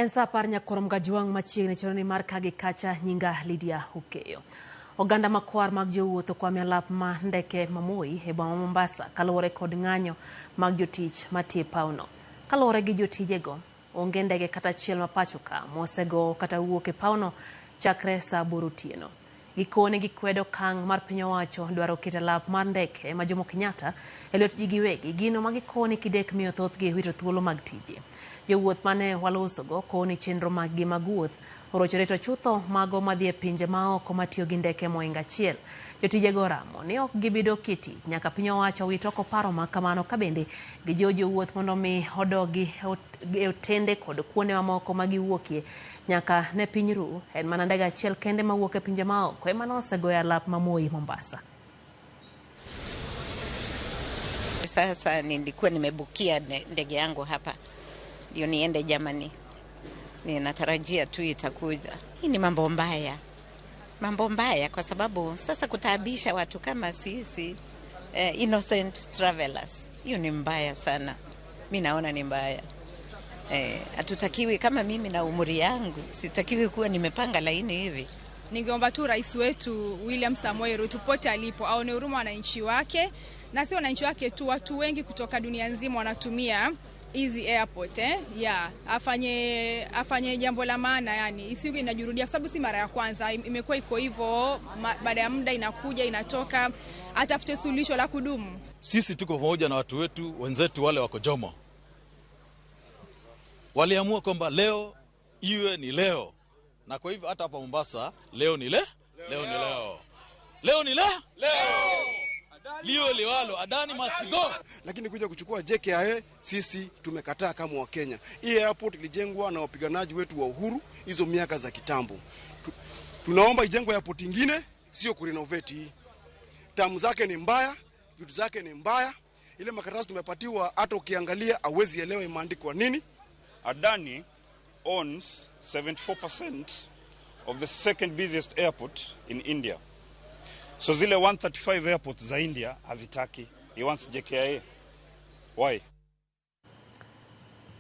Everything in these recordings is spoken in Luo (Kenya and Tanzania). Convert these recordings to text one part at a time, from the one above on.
En sapar nyakorom gajuang machiegni choni mar kagi kacha nyinga Lydia Ukeyo. Oganda makwar mag jowuotho kwame alap ma ndeke mamoi e boma Mombasa kaluwore kod ng'anyo mag jotich matie pauno. Kaluwore gi jotijego, onge ndege kata achiel ma pacho ka mosego kata wuok e pauno chakre saa 8 otieno. Gikone gikwedo kang' mar piny owacho dwaro keto alap mar ndeke ma Jomo Kenyatta e lwet ji giwegi, gino ma gikone kidek miyo thothgi wito thuolo mag tije. Jowuoth mane walosogo koni chenro maggi mag wuoth orochore to chutho mago madhi e pinje maoko matiyo gi ndeke moinga achiel. Jotijego ramo ni ok gibido kiti nyaka piny owacho wit oko paro ma kamano ka bende gijiwo jowuoth mondo mi odogi e otende kod kuonde mamoko ma giwuokie nyaka ne piny ru. En mana ndege achiel kende mawuok e pinje maoko ema nosegoyo alap mamoi Mombasa. Sasa nilikuwa nimebukia ndege yangu hapa ndio niende Germany. Ninatarajia tu itakuja. Hii ni mambo mbaya. Mambo mbaya kwa sababu sasa kutaabisha watu kama sisi innocent travelers. Hiyo ni mbaya sana. Mimi naona ni mbaya. Hatutakiwi kama mimi na umri yangu, sitakiwi kuwa nimepanga laini hivi. Ningeomba tu rais wetu William Samoei Ruto pote alipo aone huruma wananchi wake, na sio wananchi wake tu, watu wengi kutoka dunia nzima wanatumia hizi airport afanye jambo la maana, yani isiwe inajirudia kwa sababu si mara ya kwanza, imekuwa iko hivyo, baada ya muda inakuja inatoka, atafute suluhisho la kudumu. Sisi tuko pamoja na watu wetu wenzetu wale wako Jomo. Waliamua kwamba leo iwe ni leo. Na kwa hivyo hata hapa Mombasa leo ni leo ni leo. Liwe liwalo, Adani must go. Lakini kuja kuchukua JKIA sisi tumekataa kama wa Kenya. Hii airport ilijengwa na wapiganaji wetu wa uhuru hizo miaka za kitambo. Tunaomba ijengwe airport nyingine, sio kurenovate hii. Tamu zake ni mbaya, vitu zake ni mbaya. Ile makaratasi tumepatiwa hata ukiangalia hauwezi elewa imeandikwa nini. Adani owns 74% of the second busiest airport in India. So zile 135 airports za India hazitaki. He wants JKIA. Why?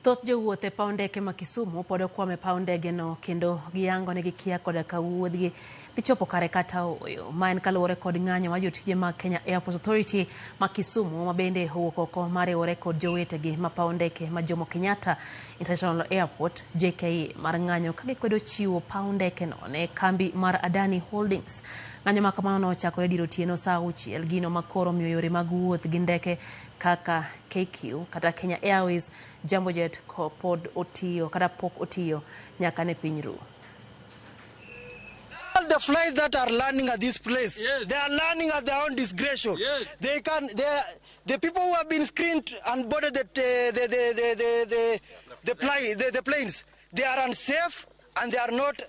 Thoth jowuoth e paw ndeke ma Kisumu pod okwame paw ndege no kendo giyango ne gikia koda ka wuodhgi dhi chopo kare kata oyo. Ma en kaluwore kod ng'anyo ma jotije mag Kenya Airport Authority ma Kisumu ma bende owuok oko mariwore kod jowetegi ma paw ndeke ma Jomo Kenyatta International Airport JKIA mar ng'anyo ka gikwedo chiwo paw ndeke no ne kambi mar Adani Holdings. Ng'anyo ma kamano nochakore diro otieno saa 6, gino makoro miyo yore mag wuoth gi ndeke kaka KQ kata Kenya Airways, Jambo Jet pod otiyo kata pok otiyo nyaka ne piny ru. All the flights that are landing at this place, yes, they are landing at their own discretion. Yes. The people who have been screened and boarded the planes, they are unsafe and they are not.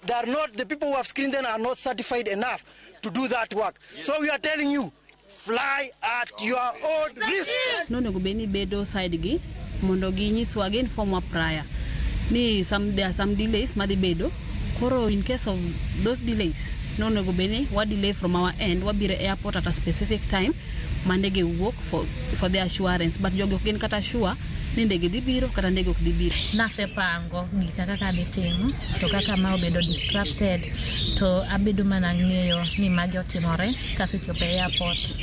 The people who have screened them are not certified enough to do that work. Yes. So we are telling you, fly at your own risk. No nego beni bedo side gi mondo gi nyiswa again form prior. Ni there are some delays madhi bedo. Koro in case of those delays, no nego beni what delay from our end, what be the airport at a specific time, mandege work for the assurance. But jogo gen kata sure ni ndege dhi biro kata ndege ok dhi biro. Nasepango gika kaka bitimo to kaka ma obedo distracted to abedo mana ng'eyo ni magi otimore kasi chopo airport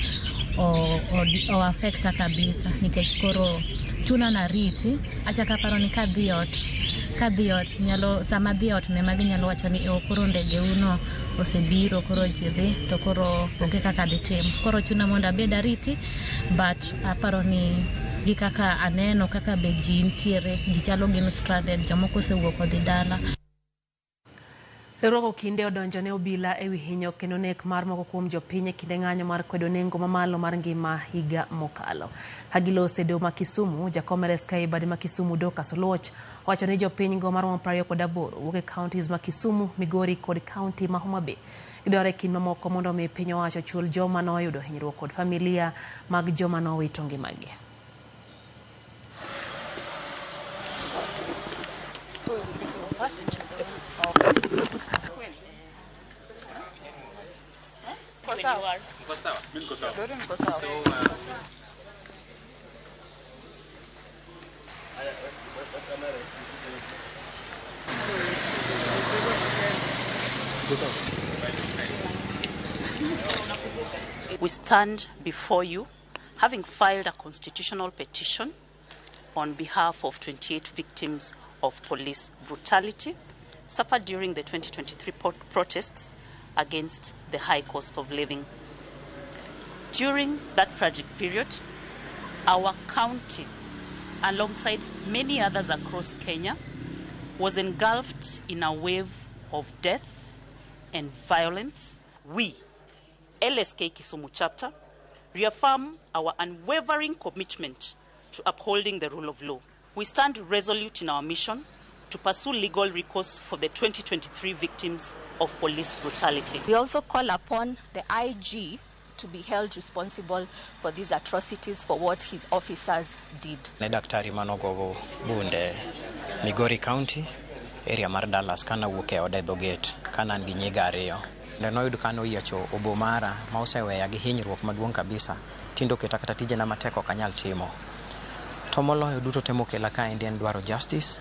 o affecta kabisa nikech koro chuna na riti acha kaparo ni kadhi ot nyalo sama dhi ot ne magi nyalo wacho ni koro ndege uno osebiro koro jidhi to koro onge kaka bitimo koro chuna monda beda riti but aparo ni gi kaka aneno kaka beji ntiere ji chalo gin stranded jamoko sewuok odhi dala. Riwruok kinde odonjo ne obila ewi hinyo kendo nek mar moko kuom jopiny kinde ng'anyo mar kwedo nengo mamalo mar ngima higa mokalo. Hagilose do ma Kisumu, jakom RSK badi ma Kisumu Dokas Oluoch wacho ni jopiny go mar 28 wuok e counties ma Kisumu, Migori kod county ma Homa Bay. Gidwaro kin mamoko mondo mi piny owacho chul joma noyudo hinyruok kod familia mag joma nowito ngimagi. We stand before you, having filed a constitutional petition on behalf of 28 victims of police brutality suffered during the 2023 protests against the high cost of living. During that tragic period, our county, alongside many others across Kenya, was engulfed in a wave of death and violence. We, LSK Kisumu chapter, reaffirm our unwavering commitment to upholding the rule of law. We stand resolute in our mission to pursue legal recourse for the 2023 victims of police brutality. We also call upon the IG to be held responsible for these atrocities, for what his officers did. Daktari Manogogo Bunde, Migori County, area mar Dallas, kana wuok e ode dhoget, kana an gi nyiga ariyo. Ne noyud kano yiecho obomara ma oseweya gi hinyruok maduong' kabisa, tindo keta kata tijena matek ok anyal timo. To moloyo duto temo kela ka en dwaro justice.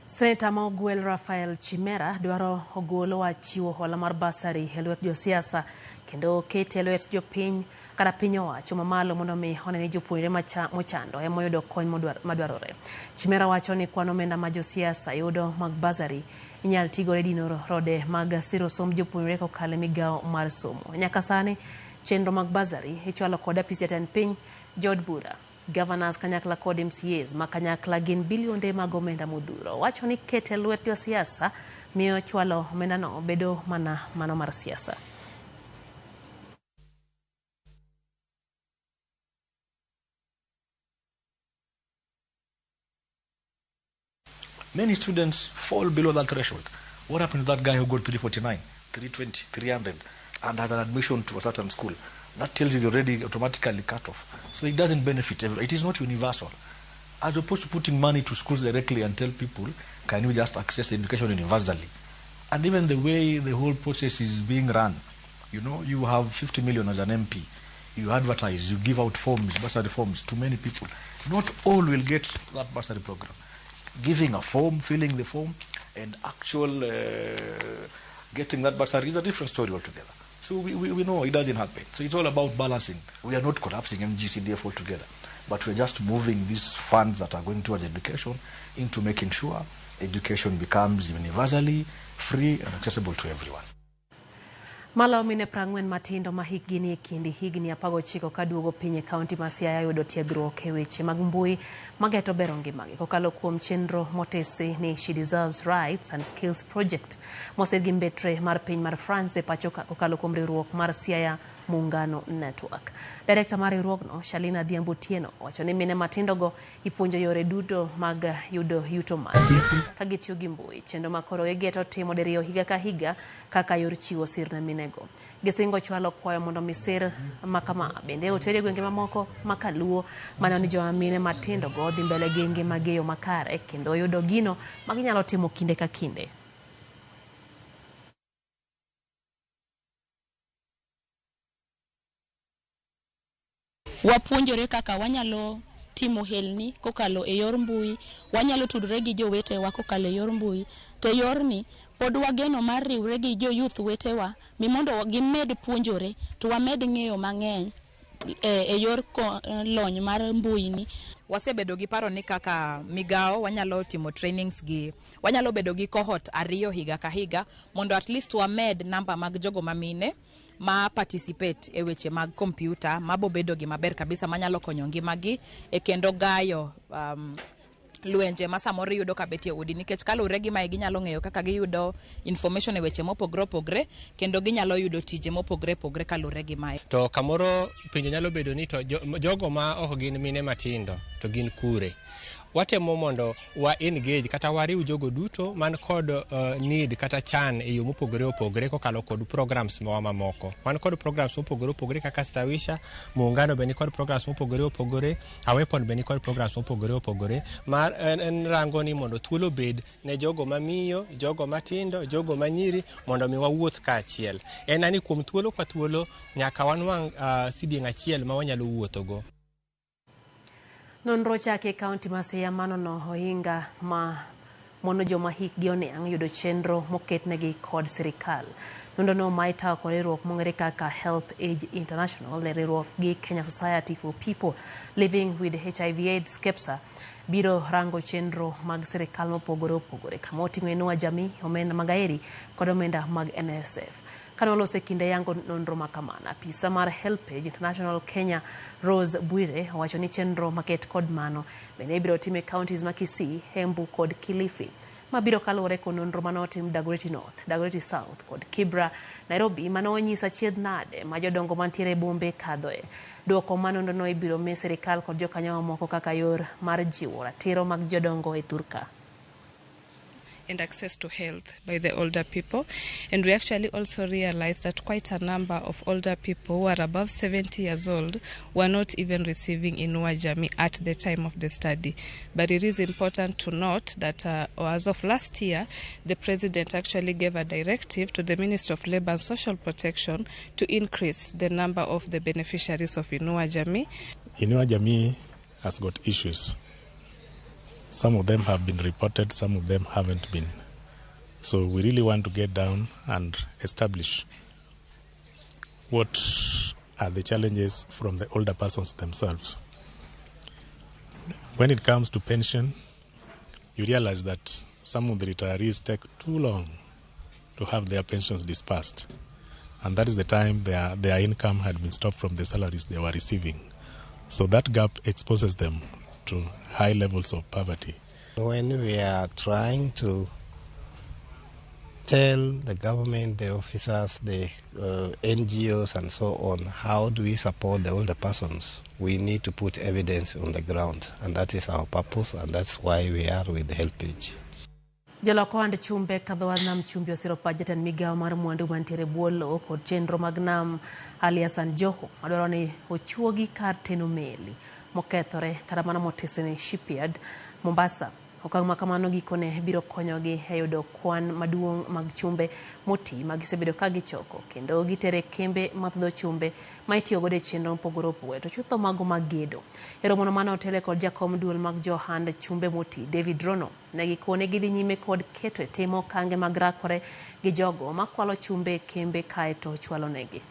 Senator Mogwel Rafael Chimera dwaro ogolo wachiwo hola mar basari e lwet josiasa kendo kete e lwet jopiny kata piny owacho mamalo mondo mi onene jopuonjre mochando ema oyudo kony madwarore. Chimera wacho ni kwan omenda ma josiasa yudo mag basari inyal tigo e dino rode mag siro somb jopuonjre kokalo e migawo mar somo. Nyaka sani chenro mag basari ichwalo kod apis jatend piny Jod Bura. Governors kanyakla kod MCAs ma kanyakla gin bilionde mag omenda modhuro. Wacho ni kete lwet josiasa miyo chwalo omenda no bedo mana mano mar siasa. Many students fall below that threshold. What happened to that guy who got 349, 320, 300 and has an admission to a certain school? That tells you it's already automatically cut off. So it doesn't benefit everyone. It is not universal. As opposed to putting money to schools directly and tell people, can you just access education universally? And even the way the whole process is being run, you know, you have 50 million as an MP. You advertise, you give out forms, bursary forms to many people. Not all will get that bursary program. Giving a form, filling the form, and actual getting that bursary is a different story altogether. So we know it doesn't happen. So it's all about balancing. We are not collapsing MGCDF altogether, but we're just moving these funds that are going towards education into making sure education becomes universally free and accessible to everyone. Malo mine prang'wen matindo ma hikgi ni e kindi higni 19 kaduogo piny e kaunti ma Siaya yudo tiegruok e weche mag mbui mageto bero ngimagi kokalo kuom chenro motesi ni She Deserves Rights and Skills Project mosed gi mbetre mar piny mar France e pacho kokalo kuom riwruok mar Siaya Muungano Network. Director mar riwruogno Shalina Dhiambo-Tieno wacho ni mine matindo go ipuonjo yore duto mag yudo yuto mar ka gitiyo gi mbui. Chenro makoro geto timo diriyo higa ka higa kaka yor chiwo sir na mine go. Gisingo chwalo kwayo mondo misir makama bende otere gwenge mamoko makaluo mana ni jomamine matindo go dhi mbele gi ngimagi yo makare kendo yudo gino maginyalo timo kinde ka kinde. Wapuonjore kaka wanyalo timo helni kokalo e yor mbui, wanyalo tudore gi jowetewa kokalo e yor mbui. To yorni pod wageno mar riwre gi jo youth wetewa mi mondo gimed puonjore to wamed ng'eyo mang'eny e yor lony mar mbui ni. Wasebedo gi paro ni kaka migawo wanyalo timo trainings gi, wanyalo bedo gi cohort 2 higa ka higa mondo at least wamed namba mag jogo mamine ma participate e weche mag computer mabo bedo gi maber kabisa manyalo konyo ngimagi e kendo gayo lwenje ma samoro yudo ka betie udi nikech kalure gi mai ginyalo ng'eyo kaka giyudo information e weche mopogre opogre kendo ginyalo yudo tije mopogre opogre kalure gi mai. To kamoro pinje nyalo bedo ni to jogo ma ok gin mine matindo to gin kure. Watemo mondo wa engage kata wariw jogo duto man kod need kata chan e yo mopogore opogre kokalo kod programs mamoko. Wan kod programs mopogore opogre kaka Stawisha, Muungano beni kod programs mopogore opogore, Awepon beni kod programs mopogore opogore. Mar en rango ni mondo thuolo bed ne jogo mamiyo, jogo matindo, jogo manyiri mondo mi wawuoth kaachiel. En ani kuom thuolo kwa thuolo nyaka wanwang' sidieng' achiel ma wanyalo wuothogo. Nonro chake kaunti ma Siaya manono ohinga ma mono joma hikgi oniang' yudo chenro moketnegi kod sirikal. Nondono maita kod riwruok mong'ere kaka Health Age International, riwruok gi Kenya Society for People Living with HIV/AIDS (KEPSA) biro rango chenro mag sirikal mopogore opogore kama oting'o Inua Jamii, omenda mag Aheri kod omenda mag NSF. Kanolose kinde yango nonro makamana, apisa mar Health Age International Kenya Rose Bwire owacho ni chenro maket kod mano bende ibiro time counties ma Kisii, Embu kod Kilifi. Mabiro kaluwore kod nonro manotim Dagoretti North, Dagoretti South kod Kibra, Nairobi manonyisa chiedh nade ma jodongo mantiere bombe kadhoe. Duoko manondono ibiro mi sirikal kod jokanyo mamoko kaka yor mar jiwo ratiro mag jodongo e thurka. And access to health by the older people. And we actually also realized that quite a number of older people who are above 70 years old were not even receiving Inua Jamii at the time of the study. But it is important to note that as of last year, the President actually gave a directive to the Ministry of Labour and Social Protection to increase the number of the beneficiaries of Inua Jamii. Inua Jamii has got issues. Some of them have been reported, some of them haven't been. So we really want to get down and establish what are the challenges from the older persons themselves. When it comes to pension, you realize that some of the retirees take too long to have their pensions dispersed. And that is the time their income had been stopped from the salaries they were receiving. So that gap exposes them to high levels of poverty. When we are trying to tell the government, the officers, the NGOs and so on, how do we support the older persons, we need to put evidence on the ground, and that is our purpose, and that's why we are with the Health Page. Jaloko and chumbe kadhoa nam chumbi osiro pajatan migao mar mwandu mantiere buolo kod chenro mag nam alias Joho adwaro ni ochuogi kar teno meli mokethore kata mana motesene shipyard Mombasa. Okang' makamano gikone biro konyogi e yudo kwan maduong' mag chumbe moti magisebedo ka gichoko kendo gitere kembe matho chumbe ma itiyo godo e chenro mopogore opogore to chutho mago mag gedo. E romono mane otele kod jakom duol mag johand chumbe moti David Rono ne gikone gidhi nyime kod keto e timo kange mag rakore gi jogo makwalo chumbe kembe kaeto chwalo negi.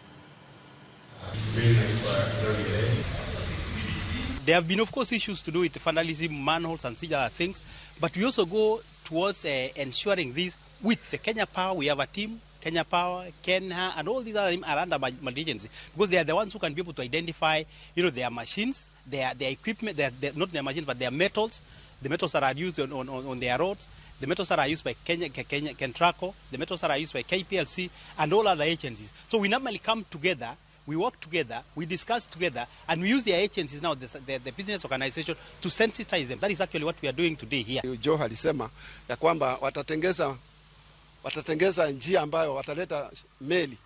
There have been, of course, issues to do with vandalism, manholes, and such other things, but we also go towards ensuring this with the Kenya Power. We have a team, Kenya Power, Kenya, and all these other are under multi-agency because they are the ones who can be able to identify, their machines, their equipment, not their machines, but their metals, the metals that are used on their roads, the metals that are used by Kentraco, the metals that are used by KPLC, and all other agencies. So we normally come together. We work together, we discuss together, and we use their agencies now, the business organization, to sensitize them. That is actually what we are doing today here. Joe alisema ya kwamba watatengeza njia ambayo wataleta meli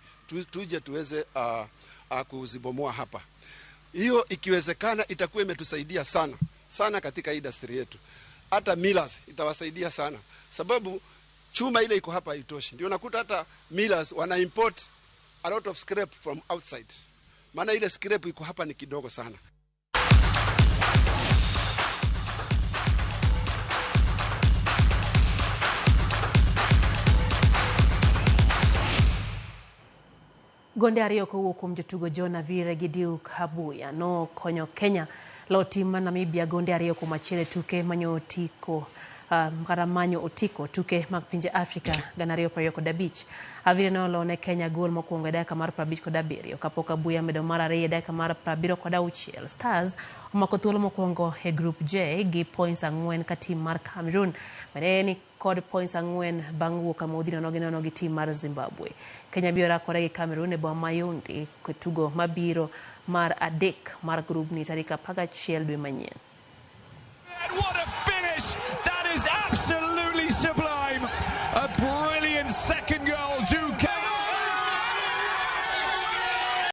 tuje tuweze kuzibomoa hapa. Hiyo ikiwezekana itakuwa imetusaidia sana katika industry yetu. Hata millers itawasaidia sana. Sababu chuma ile iko hapa haitoshi. Ndio nakuta hata millers wana import a lot of scrap from outside. Maana ile scrap iko hapa ni kidogo sana. Gonde ariyo kowuok kuom jotugo John Avire gi Duke Habuya no konyo Kenya lo tim ma Namibia gonde ariyo kuom achiel tuke manyo otiko kata manyo otiko tuke mag pinje Afrika gana 2025. Avire no lone Kenya gol mokwongo e dakika mar 57 kapok Habuya medo mar ariyo e dakika mar 76. Stars omako thuolo mokwongo e Group J gi points 4 ka tim mar Cameroon ni kod points 4 bang' wuok amodhi nono gi tim mar Zimbabwe. Kenya biro rakore gi Cameroon e boma Yaounde tugo mabiro mar adek mar group ni tarik 11 dwe manyien.